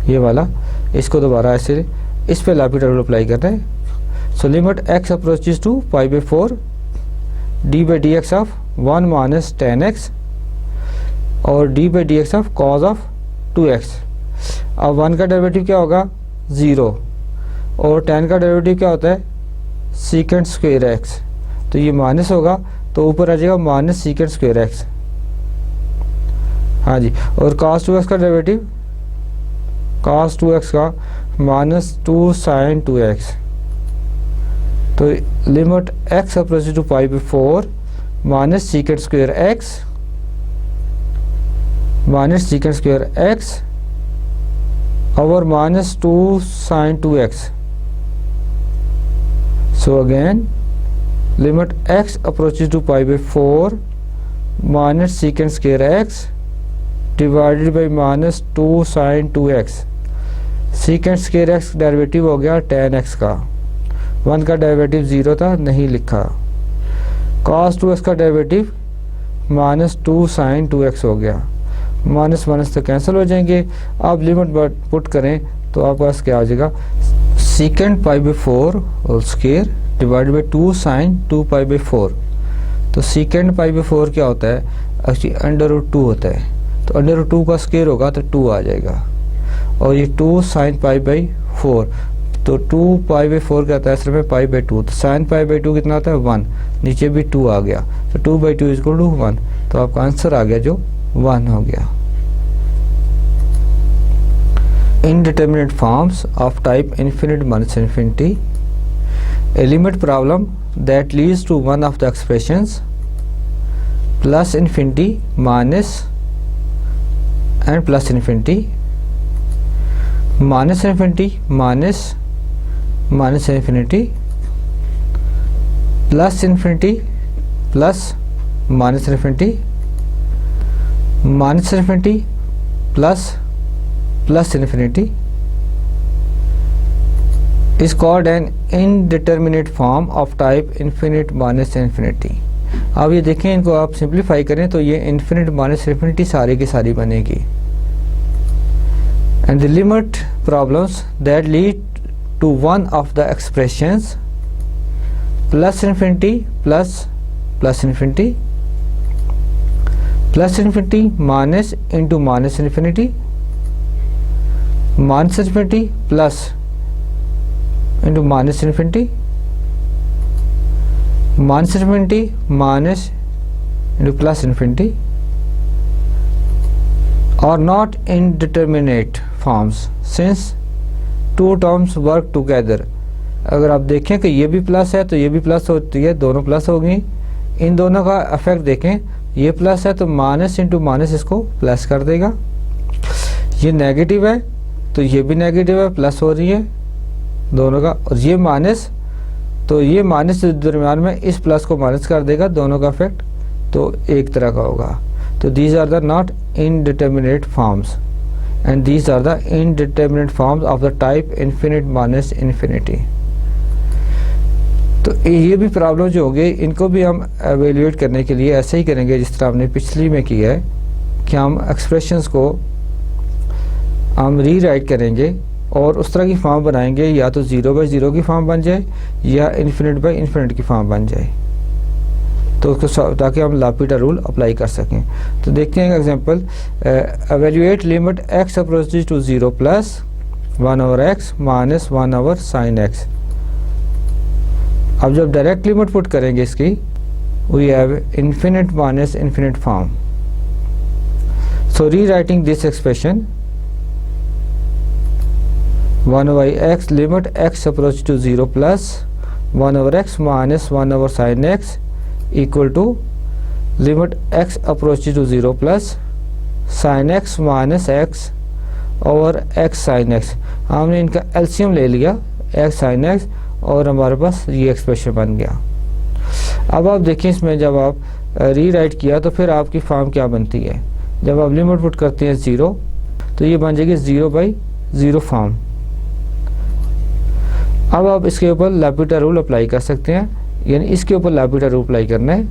ये वाला, इसको दोबारा ऐसे इस पे लापिटा रूल अप्लाई कर रहे हैं। So limit x approaches to pi by 4 d/dx of 1 minus 10x और d/dx of cos of 2x। अब 1 का डेरिवेटिव क्या होगा, 0, और 10 का डेरिवेटिव क्या होता है, सेकेंड स्क्वायर x, तो ये माइनस होगा, तो ऊपर आ जाएगा माइनस सेकेंड स्क्वायर x। हाँ जी, और cos 2x का डेरिवेटिव, cos 2x का माइनस 2 sin 2x। तो limit x approaches to pi by 4 minus secant square x minus secant square x और minus 2 sin 2x। So again limit x approaches to pi by 4 minus secant square x divided by minus 2 sin 2x। Secant square x derivative हो गया 10x का, 1 का derivative 0 था, नहीं लिखा। cos 2x का derivative minus 2 sin 2x हो गया, माइनस माइनस तो कैंसिल हो जाएंगे। आप लिमिट पुट करें तो आपके पास क्या आ जाएगा, secant pi by 4 whole square divided by 2 sin 2 pi by 4। तो सेकेंड पाई बाई 4 क्या होता है, एक्चुअली √2 होता है, तो √2 का स्क्वायर होगा तो 2 आ जाएगा, और ये 2 sin पाई बाई 4, तो 2 पाई बाई 4 क्या आता है, असल में पाई बाई 2, तो sin पाई बाई 2 कितना आता है 1, नीचे भी 2 आ गया, तो 2/2 इज इक्वल टू 1, तो आपका आंसर आ गया जो 1 हो गया। Indeterminate forms of type infinite minus infinity, a limit problem that leads to one of the expressions plus infinity minus and plus infinity minus infinity minus minus infinity plus infinity plus minus infinity minus infinity plus plus infinity is called an indeterminate form of type infinite minus infinity। अब ये देखें, इनको आप simplify करें तो ये infinite minus infinity सारी की सारी बनेगी। and the limit problems that lead to one of the expressions plus infinity plus plus infinity plus infinity minus into minus infinity minus infinity plus into minus infinity minus infinity minus into plus infinity are not indeterminate forms since two terms work together. अगर आप देखें कि ये भी plus है तो ये भी प्लस होती है, दोनों प्लस होगी। इन दोनों का इफेक्ट देखें, ये प्लस है तो माइनस इंटू माइनस इसको प्लस कर देगा। ये नेगेटिव है तो ये भी नेगेटिव है, प्लस हो रही है दोनों का। और ये माइनस, तो ये माइनस के दरमियान में इस प्लस को माइनस कर देगा, दोनों का इफेक्ट तो एक तरह का होगा। तो these are the not indeterminate forms and these are the indeterminate forms of the type infinite minus infinity. तो ये भी प्रॉब्लम जो होगी इनको भी हम एवेल्यूएट करने के लिए ऐसे ही करेंगे जिस तरह हमने पिछली में किया है कि हम एक्सप्रेशंस को हम रीराइट करेंगे और उस तरह की फॉर्म बनाएंगे, या तो 0 बाई 0 की फॉर्म बन जाए या इन्फिनिट बाई इन्फिनिट की फॉर्म बन जाए, तो उसको ताकि हम लापिटा रूल अप्लाई कर सकें। तो देखते हैं example, evaluate limit x approaches to 0 plus 1 over x minus 1 over sine x। अब जब डायरेक्ट लिमिट पुट करेंगे इसकी, we have infinite minus infinite form. So rewriting this expression 1 over x limit x approach to 0 plus 1 over x minus 1 over sin x equal to limit x approaches to 0 plus sin x minus x over x sin x। हमने इनका LCM ले लिया x sin x और हमारे पास ये expression बन गया। अब आप देखिए इसमें जब आप रीराइट किया तो फिर आपकी फॉर्म क्या बनती है। जब आप लिमिट पुट करते हैं 0 तो ये बन जाएगी 0 बाई 0 फॉर्म। अब आप इसके ऊपर लापिटा रूल अप्लाई कर सकते हैं, यानी इसके ऊपर लापिटा रूल अप्लाई करना है।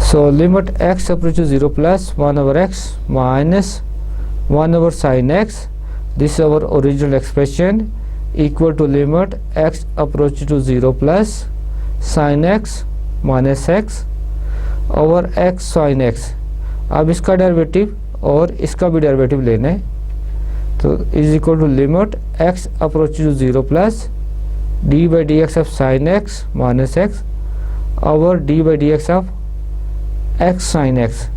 So limit x approach to 0 plus 1 over x minus 1 over sine x, this is our original expression, equal to limit x approach to 0 plus sin x minus x over x sin x। अब इसका derivative और इसका भी derivative लेना है, तो is equal to limit x approach to 0 plus D by D x of sine x minus x over D by D x of x sine x.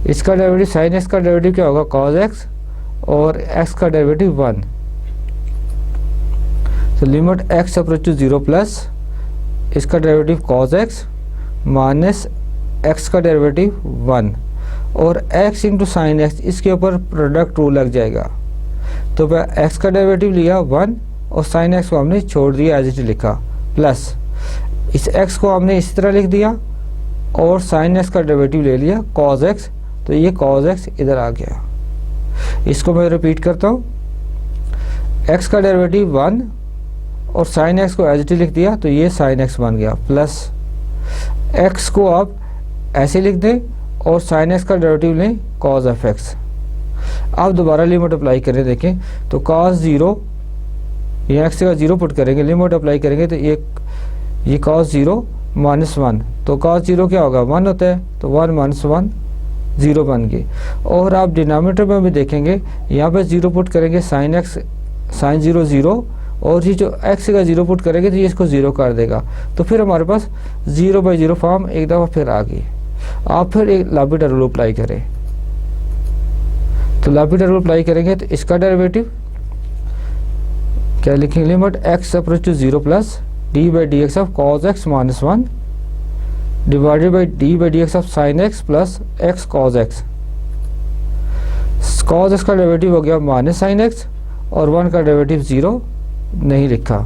इसका derivative sine x का derivative क्या होगा, cos x, और x का derivative 1। तो limit x approach to 0 plus इसका derivative cos x minus x का derivative 1 और x इंटू साइन x, इसके ऊपर प्रोडक्ट रूल लग जाएगा। तो x का डेरिवेटिव लिया 1 और साइन x को हमने छोड़ दिया, एज इट लिखा, प्लस इस x को हमने इस तरह लिख दिया और साइन x का डेरिवेटिव ले लिया cos x, तो ये cos x इधर आ गया। इसको मैं रिपीट करता हूँ, x का डेरिवेटिव 1 और साइन x को एज इट लिख दिया, तो ये साइन x बन गया, प्लस x को आप ऐसे लिख दें और साइन x का डेरिवेटिव लें cos ऑफ x। अब दोबारा लिमिट अप्लाई करें, देखें तो cos 0, यहाँ x का 0 पुट करेंगे, लिमिट अप्लाई करेंगे तो ये cos 0 माइनस 1, तो cos 0 क्या होगा, 1 होता है, तो 1 माइनस 1 0 बन गई। और आप डिनोमिनेटर में भी देखेंगे, यहाँ पे 0 पुट करेंगे साइन एक्स साइन 0 0, और ये जो x का 0 पुट करेंगे तो ये इसको 0 कर देगा। तो फिर हमारे पास 0 बाई 0 फॉर्म एक दफ़ा फिर आ गई। आप फिर एक लापिटा रूल अप्लाई करें, तो लापिटा रूल अप्लाई करेंगे तो इसका डेरिवेटिव क्या लिखेंगे, limit x approach to 0 plus D by D x of cos X minus 1 divided by D by D x of sine X plus X cos X. Cos X का derivative हो गया minus sine x और 1 का derivative 0 नहीं लिखा।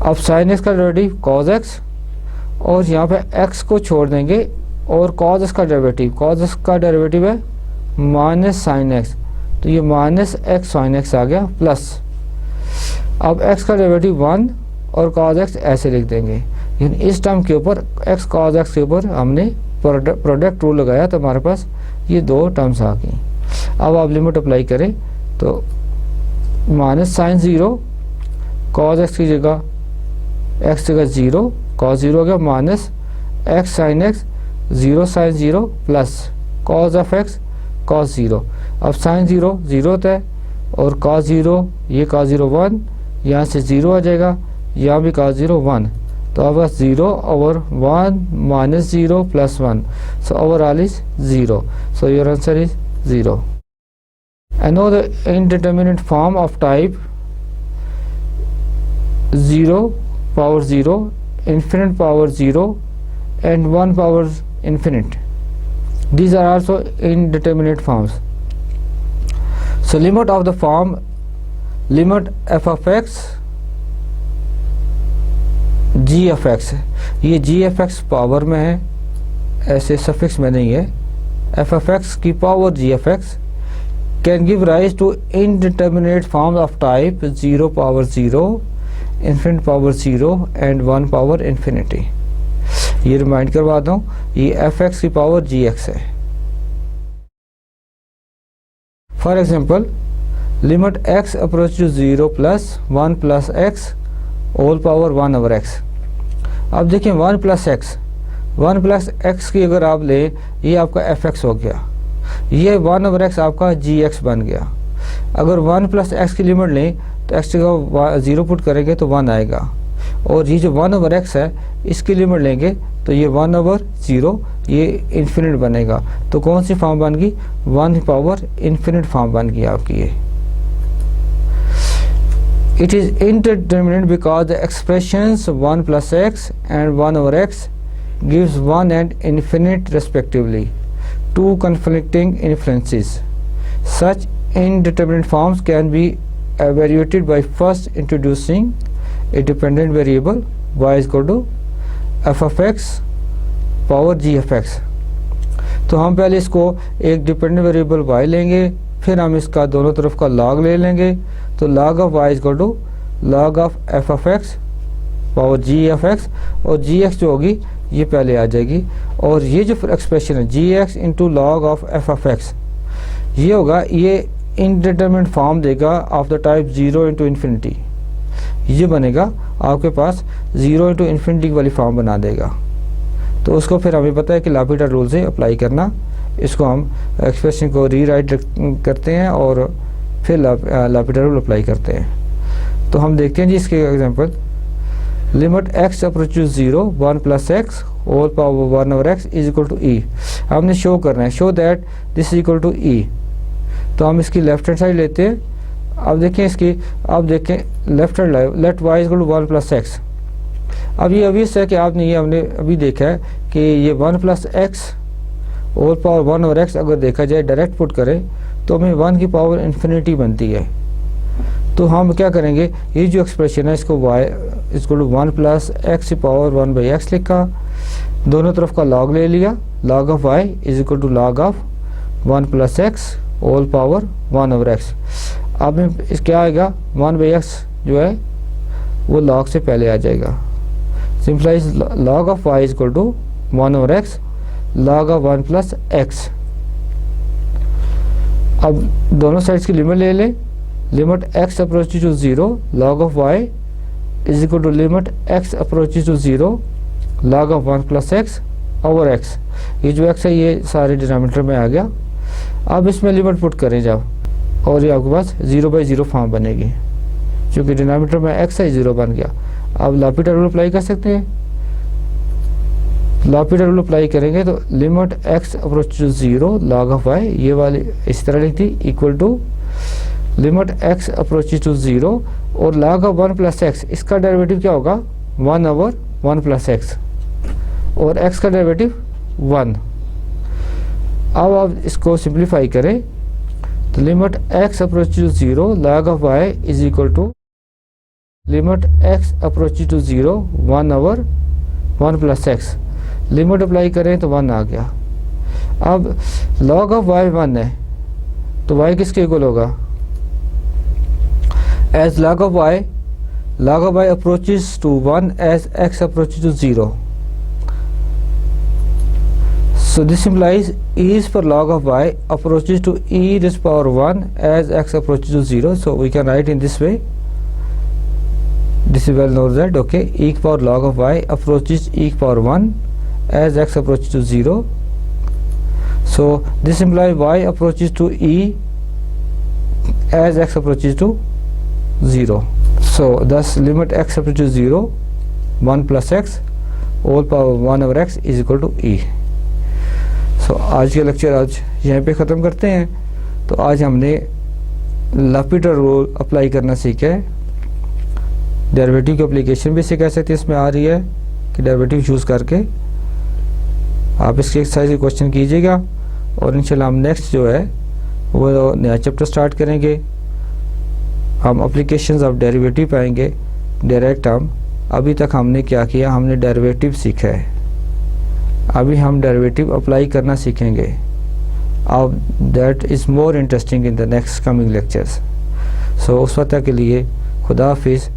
अब sign x का derivative cause x और यहाँ पे एक्स को छोड़ देंगे और कॉज एक्स का डेरिवेटिव है माइनस साइन एक्स, तो ये माइनस एक्स साइन एक्स आ गया, प्लस अब एक्स का डेरिवेटिव 1 और कॉज एक्स ऐसे लिख देंगे। यानी इस टर्म के ऊपर एक्स कॉज एक्स के ऊपर हमने प्रोडक्ट रूल लगाया, तो हमारे पास ये दो टर्म्स आ गई। अब आप लिमिट अप्लाई करें तो माइनस साइन 0 कॉज एक्स की जगह एक्स जगह 0 कॉज 0 हो गया, minus X sine X 0 sine 0 plus cos of X cos 0। अब साइन 0 0 होता है और कॉज 0, ये कॉज 0 1, यहाँ से 0 आ जाएगा, यहाँ भी कॉज 0 1, तो अब 0 over 1 minus 0 plus 1, so overall is 0, so your answer is 0। Another indeterminate form of type 0 power 0, infinite power 0 and 1 power infinite. These are also indeterminate forms. So limit of the form limit f of x g of x, ये g of x power में है, ऐसे suffix में नहीं है. f of x की power g of x can give rise to indeterminate forms of type 0 power 0, infinite power 0 and 1 power infinity. ये remind करवाता हूँ, ये f(x) की पावर gx है. For example limit x approach to 0 plus 1 plus x whole power 1 over x. अब देखिए 1 plus x की अगर आप ले, ये आपका f(x) हो गया, ये 1 ओवर x आपका gx बन गया. अगर 1 प्लस एक्स की लिमिट लें तो x का 0 पुट करेंगे तो 1 आएगा, और ये जो 1 ओवर x है इसकी लिमिट लेंगे तो ये 1 ओवर 0 ये इन्फिनिट बनेगा. तो कौन सी फॉर्म बन गई? 1 पावर इन्फिनिट फॉर्म बन गई आपकी ये. It is indeterminate because the expressions 1 plus x and 1 over x gives 1 and infinite respectively, two conflicting inferences. Such indeterminate forms can be evaluated by first introducing a dependent variable y is equal to f of x power g of x. तो हम पहले इसको एक dependent variable y लेंगे, फिर हम इसका दोनों तरफ का log ले लेंगे. तो log of y is equal to log of f of x power g of x, और gx जो होगी ये पहले आ जाएगी. और ये जो एक्सप्रेशन है gx into log of f of x, ये होगा, ये इनडिटरमिनेट फॉर्म देगा of the type 0 into infinity. ये बनेगा आपके पास 0 इंटू इन्फिनिटी वाली फॉर्म बना देगा. तो उसको फिर हमें पता है कि लापिटा रूल से अप्लाई करना. इसको हम एक्सप्रेशन को रीराइट करते हैं और फिर लापिटा रूल अप्लाई करते हैं. तो हम देखते हैं जी इसके example. Limit x approach to 0 1 plus x whole power 1 over x is equal to e. हमने शो करना है, show that this is equal to e. तो हम इसकी लेफ्ट हैंड साइड लेते हैं. अब देखें इसकी, अब देखें left hand let y is equal to 1 plus x. अब ये ऑब्वियस है कि आपने ये हमने अभी देखा है कि ये 1 plus x whole power 1 over x अगर देखा जाए डायरेक्ट पुट करें तो हमें 1 की पावर इन्फिनिटी बनती है. तो हम क्या करेंगे, ये जो एक्सप्रेशन है इसको y इसको 1 प्लस एक्स की पावर 1 बाई एक्स लिखा, दोनों तरफ का लॉग ले लिया. Log of y is equal to log of 1 plus x whole power 1 over x. अब इस क्या आएगा, 1 बाई एक्स जो है वो लॉग से पहले आ जाएगा. Simplify log of y is equal to 1 over x log of 1 plus x. अब दोनों साइड्स की लिमिट ले लें. Limit x approach to 0 log of y is equal to limit x approach to 0 log of 1 plus x over x. ये जो x है ये सारे डिनोमिनेटर में आ गया. अब इसमें लिमिट पुट करें जब, और ये आपके पास 0 बाई 0 फॉर्म बनेगी, क्योंकि डिनोमिनेटर में x है 0 बन गया. अब लापिटा रूल अप्लाई कर सकते हैं. लापिटा रूल अप्लाई करेंगे तो limit x approach to 0 log of y, ये वाली इस तरह लिखती, equal to limit x approach to 0 और लॉग ऑफ 1 प्लस एक्स. इसका डेरिवेटिव क्या होगा, 1 ओवर 1 प्लस एक्स, और x का डेरिवेटिव 1. अब आप इसको सिंप्लीफाई करें तो limit x approach to 0 log of y is equal to limit x approach to 0 1 over 1 plus x. Limit apply करें तो 1 आ गया. अब लॉग ऑफ y 1 है तो y किसके इक्वल होगा, as log of y approaches to 1 as x approaches to 0. So this implies e is for log of y approaches to e raised to power 1 as x approaches to 0. So we can write in this way. This is well known that, okay, e power log of y approaches e power 1 as x approaches to 0. So this implies y approaches to e as x approaches to 0. So thus limit x approaches to 0 1 plus x whole power 1 over x is equal to e. So आज के lecture आज यहीं पे ख़त्म करते हैं. तो आज हमने लापिटर रूल अप्लाई करना सीखे। डेरिवेटिव की एप्लीकेशन भी सीख सकते हैं, इसमें आ रही है कि डेरिवेटिव चूज़ करके आप इसके एक्सरसाइज के क्वेश्चन कीजिएगा और इंशाल्लाह हम नेक्स्ट जो है वो नया चैप्टर स्टार्ट करेंगे। हम एप्लीकेशंस ऑफ डेरिवेटिव पाएंगे डायरेक्ट। हम अभी तक हमने क्या किया, हमने डेरिवेटिव सीखा है, अभी हम डेरिवेटिव अप्लाई करना सीखेंगे। अब that is more interesting in the next coming lectures. So उस वक्त के लिए खुदा हाफिज़।